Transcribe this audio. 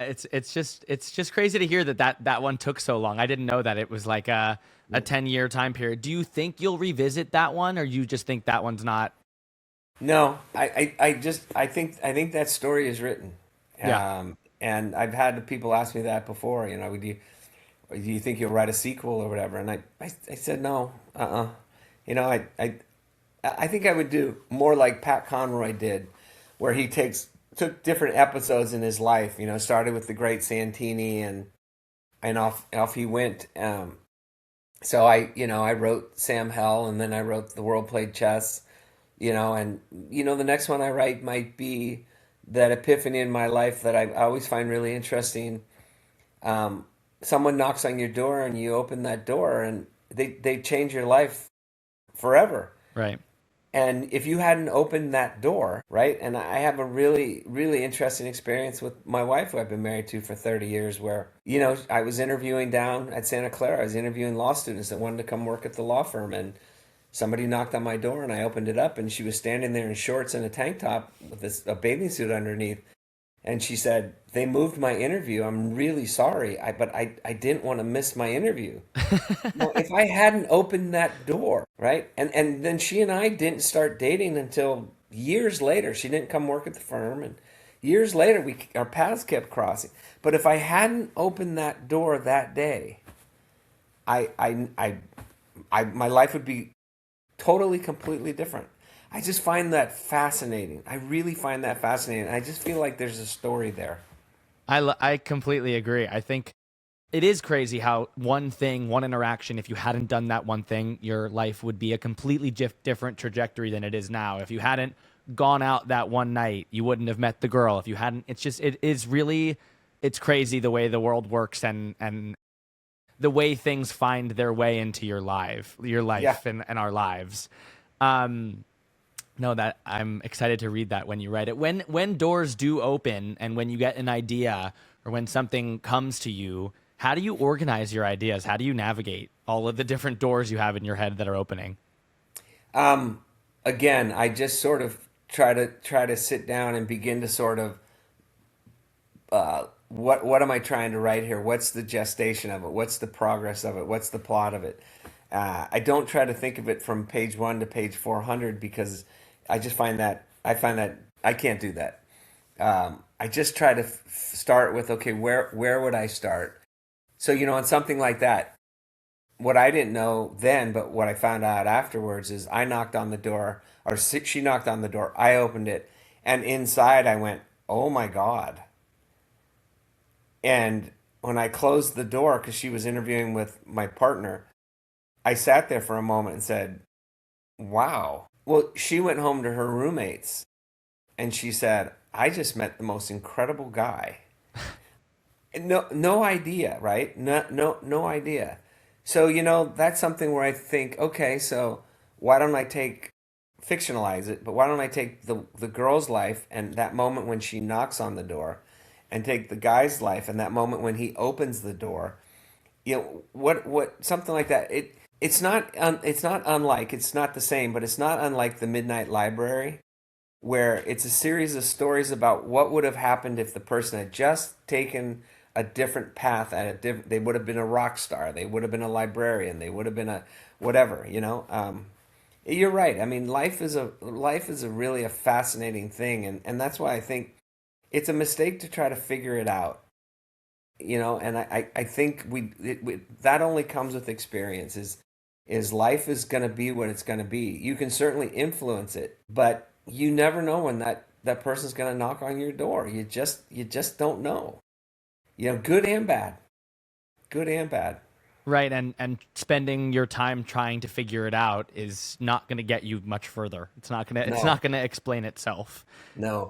It's just crazy to hear that one took so long. I didn't know that it was like a 10-year time period. Do you think you'll revisit that one, or you just think that one's not? No, I think that story is written. Yeah. And I've had people ask me that before, do you think you'll write a sequel or whatever? And I said no, You know, I think I would do more like Pat Conroy did, where he took different episodes in his life. Started with the great Santini, and off he went. So I wrote Sam Hell, and then I wrote The World Played Chess. And the next one I write might be that epiphany in my life that I always find really interesting. Um, Someone knocks on your door, and you open that door, and they change your life forever. Right. And if you hadn't opened that door, right? And I have a really, really interesting experience with my wife, who I've been married to for 30 years, where, I was interviewing down at Santa Clara. I was interviewing law students that wanted to come work at the law firm. And somebody knocked on my door, and I opened it up, and she was standing there in shorts and a tank top with a bathing suit underneath. And she said, "They moved my interview. I'm really sorry. But I didn't want to miss my interview." Well, if I hadn't opened that door, right? And then she and I didn't start dating until years later. She didn't come work at the firm, and years later our paths kept crossing. But if I hadn't opened that door that day, I I I, my life would be totally completely different. I just find that fascinating. I really find that fascinating. I just feel like there's a story there. I completely agree. I think it is crazy how one thing, one interaction, if you hadn't done that one thing, your life would be a completely different trajectory than it is now. If you hadn't gone out that one night, you wouldn't have met the girl. If you hadn't, it is really, it's crazy the way the world works, and the way things find their way into your Yeah. life and our lives. Um, no, that I'm excited to read that when you write it. When doors do open and when you get an idea or when something comes to you, how do you organize your ideas? How do you navigate all of the different doors you have in your head that are opening? Um, Again, I just sort of try to sit down and begin to sort of what am I trying to write here? What's the gestation of it? What's the progress of it? What's the plot of it? I don't try to think of it from page one to page 400, because I find that I can't do that. I just try to start with, okay, where would I start? So on something like that, what I didn't know then, but what I found out afterwards is I knocked on the door, or she knocked on the door. I opened it, and inside I went, "Oh my God!" And when I closed the door, because she was interviewing with my partner, I sat there for a moment and said, "Wow." Well, she went home to her roommates, and she said, "I just met the most incredible guy." No, no idea, right? No idea. So, that's something where I think, okay, so why don't I fictionalize it, but why don't I take the girl's life and that moment when she knocks on the door, and take the guy's life and that moment when he opens the door, what something like that. It's not unlike, it's not the same, but it's not unlike the Midnight Library, where it's a series of stories about what would have happened if the person had just taken a different path. They would have been a rock star, they would have been a librarian, they would have been a whatever. You're right. I mean, life is a really a fascinating thing, and that's why I think it's a mistake to try to figure it out. And I think that only comes with experience. Is life is going to be what it's going to be. You can certainly influence it, but you never know when that person's going to knock on your door. You just don't know. Good and bad. Good and bad. Right, and spending your time trying to figure it out is not going to get you much further. It's not going to No, explain itself. no.